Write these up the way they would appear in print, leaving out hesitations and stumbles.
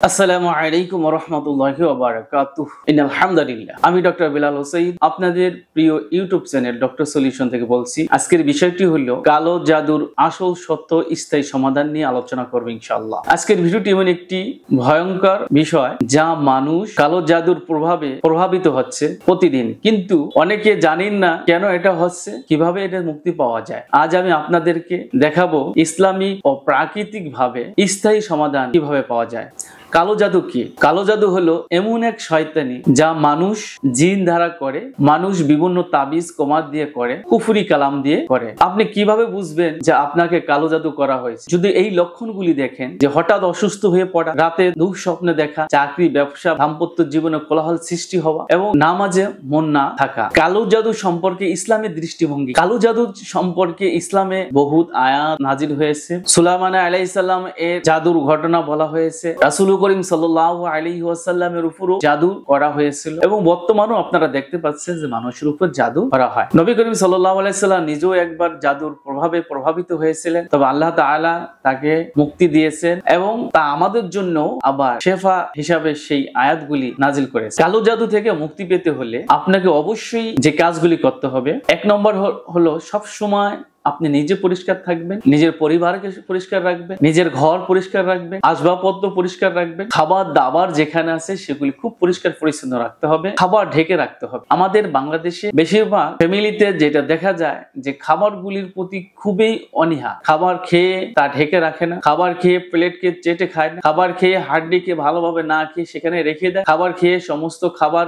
আসসালামু আলাইকুম ওয়া রাহমাতুল্লাহি ওয়া বারাকাতুহু। ইন্নাল হামদুলিল্লাহ। আমি ডক্টর বিলাল হোসেন, আপনাদের প্রিয় ইউটিউব চ্যানেল ডক্টর সলিউশন থেকে বলছি। আজকের বিষয়টি হলো কালো জাদুর আসল সত্য স্থায়ী সমাধান নিয়ে আলোচনা করব ইনশাআল্লাহ। আজকের ভিডিওটি এমন একটি ভয়ঙ্কর বিষয় যা মানুষ কালো জাদুর প্রভাবে প্রভাবিত হচ্ছে প্রতিদিন, কিন্তু অনেকে জানেন না কেন এটা হচ্ছে, কিভাবে এটা মুক্তি পাওয়া যায়। আজ আমি আপনাদেরকে দেখাবো ইসলামিক ও প্রাকৃতিক ভাবে স্থায়ী সমাধান কিভাবে পাওয়া যায়। কালো জাদু কি? কালো জাদু হলো এমন এক শয়তানি যা মানুষ জিন দ্বারা করে, মানুষ বিভিন্ন তাবিজ কোমাত দিয়ে করে, কুফরি কালাম দিয়ে করে। আপনি কিভাবে বুঝবেন যে আপনাকে কালো জাদু করা হয়েছে? যদি এই লক্ষণগুলি দেখেন, যে হঠাৎ অসুস্থ হয়ে পড়া, রাতে দুঃস্বপ্নে দেখা, চাকরি, ব্যবসা, দাম্পত্য জীবনে কোলাহল সৃষ্টি হওয়া এবং নামাজে মন না থাকা। কালো জাদু সম্পর্কে ইসলামের দৃষ্টিভঙ্গি। কালো জাদু সম্পর্কে ইসলামে বহুত আয়াত নাজিল হয়েছে। সুলাইমান আলাইহিস সালাম এর জাদুর ঘটনা বলা হয়েছে। রাসূল করিম সাল্লাল্লাহু আলাইহি ওয়াসাল্লামের উপরও জাদু করা হয়েছিল এবং বর্তমানেও আপনারা দেখতে পাচ্ছেন যে মানুষের উপর জাদু করা হয়। নবী করিম সাল্লাল্লাহু আলাইহি সাল্লাম নিজেও একবার জাদুর প্রভাবে প্রভাবিত হয়েছিলেন, তবে আল্লাহ তাআলা তাকে মুক্তি দিয়েছেন এবং তা আমাদের জন্য আবার শেফা হিসাবে সেই আয়াতগুলি নাজিল করেছে। কালো জাদু থেকে মুক্তি পেতে হলে আপনাকে অবশ্যই যে কাজগুলি করতে হবে, এক নম্বর হলো সব সময় আপনি নিজে পরিষ্কার থাকবেন, নিজের পরিবারকে পরিষ্কার রাখবেন, নিজের ঘর পরিষ্কার রাখবেন, আসবাবপত্র পরিষ্কার রাখবেন, খাবার দাবার যেখানে আছে সেগুলি খুব পরিষ্কার পরিচ্ছন্ন রাখতে হবে, খাবার ঢেকে রাখতে হবে। আমাদের বাংলাদেশে বেশিরভাগ ফ্যামিলিতে যেটা দেখা যায় যে খাবারগুলির প্রতি খুবই অনীহা, খাবার খেয়ে তা ঢেকে রাখে না, খাবার খেয়ে প্লেটকে চেটে খায় না, খাবার খেয়ে হাড্ডিকে ভালোভাবে না খেয়ে সেখানে রেখে দেয়, খাবার খেয়ে সমস্ত খাবার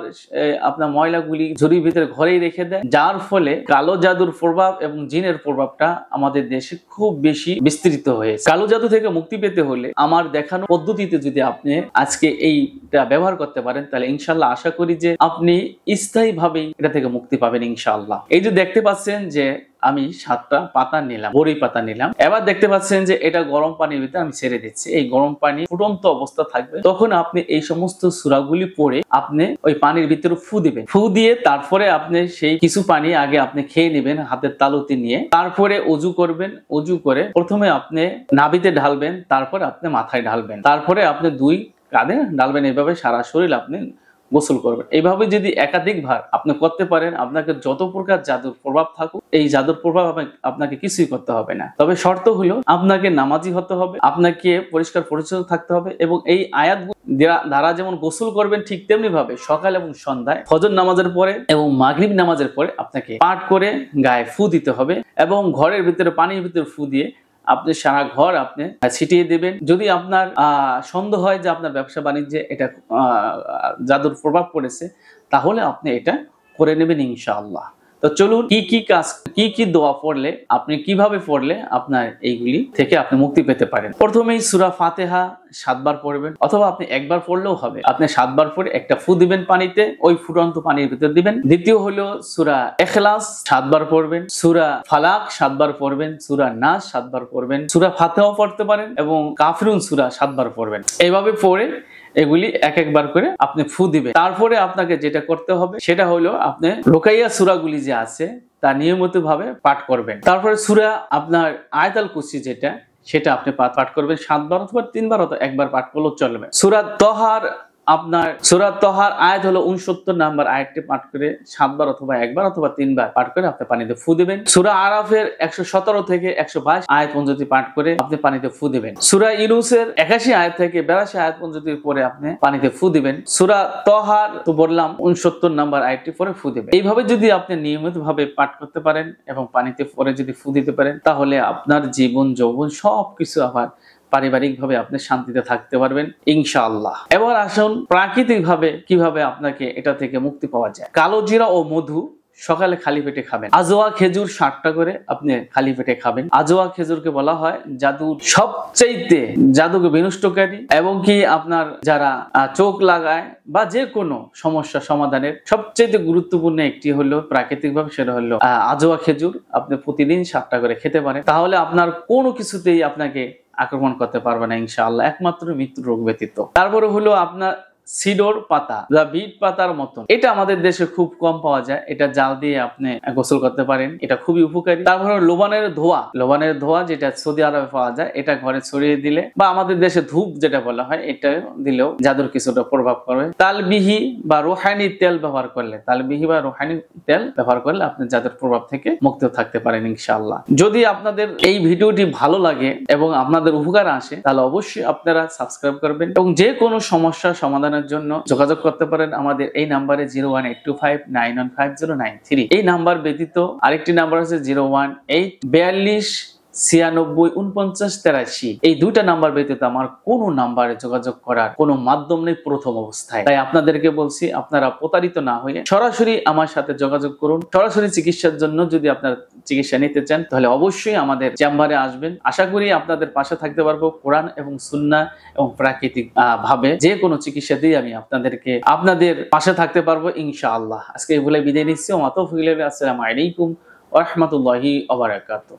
আপনার ময়লাগুলি ঝুড়ির ভিতরে ঘরেই রেখে দেয়, যার ফলে কালো জাদুর প্রভাব এবং জিনের প্রভাব আমাদের দেশে খুব বেশি বিস্তৃত হয়েছে। কালো জাদু থেকে মুক্তি পেতে হলে আমার দেখানো পদ্ধতিতে যদি আপনি আজকে এইটা ব্যবহার করতে পারেন, তাহলে ইনশাআল্লাহ আশা করি যে আপনি স্থায়ীভাবেই এটা থেকে মুক্তি পাবেন ইনশাআল্লাহ। এই যে দেখতে পাচ্ছেন যে আমি 7টা পাতা নিলাম, বড়ি পাতা নিলাম। এবার দেখতে পাচ্ছেন যে এটা গরম পানির ভিতরে আমি ছেড়ে দিচ্ছি। এই গরম পানি ফুটন্ত অবস্থা থাকবে, তখন আপনি এই সমস্ত সূরাগুলি পড়ে আপনি ওই পানির ভিতরে ফু দিবেন। ফু দিয়ে তারপরে আপনি সেই কিছু পানি আগে আপনি খেয়ে নেবেন হাতের তালুতে নিয়ে, তারপরে অজু করবেন। অজু করে প্রথমে আপনি নাভিতে ঢালবেন, তারপরে আপনি মাথায় ঢালবেন, তারপরে আপনি 2 কাঁধে ঢালবেন। এইভাবে সারা শরীর আপনি গোসল করবেন। এইভাবে যদি একাধিকবার আপনি করতে পারেন, আপনাকে যত প্রকার জাদুর প্রভাব থাকুক, এই জাদুর প্রভাব আপনাকে কিছুই করতে হবে না। তবে শর্ত হলো আপনাকে নামাজি হতে হবে, আপনাকে পরিষ্কার পরিচ্ছন্ন থাকতে হবে এবং এই আয়াত দ্বারা যেমন গোসল করবেন ঠিক তেমনি ভাবে সকাল এবং সন্ধ্যায় ফজর নামাজের পরে এবং মাগরিব নামাজের পরে আপনাকে পাঠ করে গায়ে ফু দিতে হবে এবং ঘরের ভিতরে পানির ভিতরে ফু দিয়ে আপনি সারা ঘর আপনি ছিটিয়ে দেবেন। যদি আপনার সন্দেহ হয় যে আপনার ব্যবসা বাণিজ্যে এটা জাদুর প্রভাব পড়েছে, তাহলে আপনি এটা করে নেবেন ইনশাআল্লাহ। তো চলুন কি কাজ, কি দোয়া পড়লে, আপনি কিভাবে পড়লে আপনার এইগুলি থেকে আপনি মুক্তি পেতে পারেন। প্রথমেই সূরা ফাতিহা 7 বার পড়বেন, অথবা আপনি একবার পড়লেও হবে। আপনি 7 বার পড়ে একটা ফু দিবেন পানিতে, ওই ফুটন্ত পানির ভিতর দিবেন। দ্বিতীয় হলো সূরা ইখলাস 7 বার পড়বেন, সূরা ফালাক 7 বার পড়বেন, সূরা নাস 7 বার পড়বেন, সূরা ফাতিহাও পড়তে পারেন এবং কাফিরুন সূরা 7 বার পড়বেন। এইভাবে পড়ে এগুলি একবার করে আপনি ফু দিবেন। তারপরে আপনাকে যেটা করতে হবে সেটা হলো আপনি রুকাইয়া সূরাগুলি যে আছে তা নিয়মিত ভাবে পাঠ করবেন। তারপরে সূরা আপনার আয়াতুল কুরসি যেটা, সেটা আপনি পাঠ করবেন 7 বার অথবা 3 বার অথবা একবার পাঠ করলেও চলবে। সূরা তহার আপনার সূরা তহার আয়াত হলো 69 নাম্বার আয়াতটি পাঠ করে 7 বার অথবা একবার অথবা 3 বার পাঠ করে আপনি পানিতে ফু দিবেন। সূরা আরাফের 117 থেকে 122 আয়াত পর্যন্ত পাঠ করে আপনি পানিতে ফু দিবেন। সূরা ইউনূসের 81 আয়াত থেকে 82 আয়াত পর্যন্ত পড়ে আপনি পানিতে ফু দিবেন। সূরা তহার তো বললাম 69 নাম্বার আয়াতটি পড়ে ফু দিবেন। এইভাবে যদি আপনি নিয়মিতভাবে পাঠ করতে পারেন এবং পানিতে পড়ে যদি ফু দিতে পারেন, তাহলে আপনার জীবন যৌবন সবকিছু আবার পারিবারিক ভাবে আপনি শান্তিতে থাকতে পারবেন ইনশাআল্লাহ। এবার আসুন প্রাকৃতিক ভাবে কিভাবে আপনাকে এটা থেকে মুক্তি পাওয়া যায়। কালো জিরা ও মধু সকালে খালি পেটে খাবেন। আজওয়া খেজুর 60টা করে আপনি খালি পেটে খাবেন। আজওয়া খেজুরকে বলা হয় জাদুর সবচেয়ে জাদুকে বিনষ্টকারী এবং কি আপনার যারা চোখ লাগায় বা যে কোনো সমস্যা সমাধানের সবচেয়ে গুরুত্বপূর্ণ একটি হলো প্রাকৃতিক ভাবে, সেটা হলো আজওয়া খেজুর। আপনি প্রতিদিন 60টা করে খেতে পারেন, তাহলে আপনার কোনো কিছুতেই আপনাকে আক্রমণ করতে পারবে না ইনশাআল্লাহ, একমাত্র মৃত্যু রোগ ব্যতীত। তারপরে হলো আপনার সিডোর পাতা বা বিট পাতার মতন। এটা আমাদের দেশে খুব কম পাওয়া যায়। এটা জাল দিয়ে আপনি গোসল করতে পারেন, এটা খুবই উপকারী। তারপরে লোবানের ধোয়া যেটা সৌদি আরবে পাওয়া যায়, এটা ঘরে ছড়িয়ে দিলে বা আমাদের দেশে ধূপ যেটা বলা হয়, এটা দিলেও জাদুর কিছুটা প্রভাব পড়বে। তালবিহি বা রুহানি তেল ব্যবহার করলে আপনি জাদুর প্রভাব থেকে মুক্ত থাকতে পারেন ইনশাআল্লাহ। যদি আপনাদের এই ভিডিওটি ভালো লাগে এবং আপনাদের উপকার আসে, তাহলে অবশ্যই আপনারা সাবস্ক্রাইব করবেন এবং যে কোনো সমস্যা সমাধানের জন্য যোগাযোগ করতে পারেন আমাদের এই নাম্বারে 01825915093। এই নাম্বার ব্যতীত আরেকটি নাম্বার আছে 01842964943। এই দুইটা নাম্বার ব্যতীত আমার কোনো নাম্বারে যোগাযোগ করার কোনো মাধ্যম নেই প্রথম অবস্থায়। তাই আপনাদেরকে বলছি, আপনারা প্রতারিত না হয়ে সরাসরি আমার সাথে যোগাযোগ করুন। সরাসরি চিকিৎসার জন্য যদি আপনারা চিকিৎসা নিতে চান, তাহলে অবশ্যই আমাদের চেম্বারে আসবেন। আশা করি আপনাদের পাশে থাকতে পারবো। কোরআন এবং সুন্নাহ এবং প্রাকৃতিক ভাবে যে কোনো চিকিৎসা দিয়ে আমি আপনাদের পাশে থাকতে পারবো ইনশাআল্লাহ। আজকে এই বলে বিদায় নিচ্ছি। আসসালামু আলাইকুম ওয়া রাহমাতুল্লাহি ওয়া বারাকাতুহু।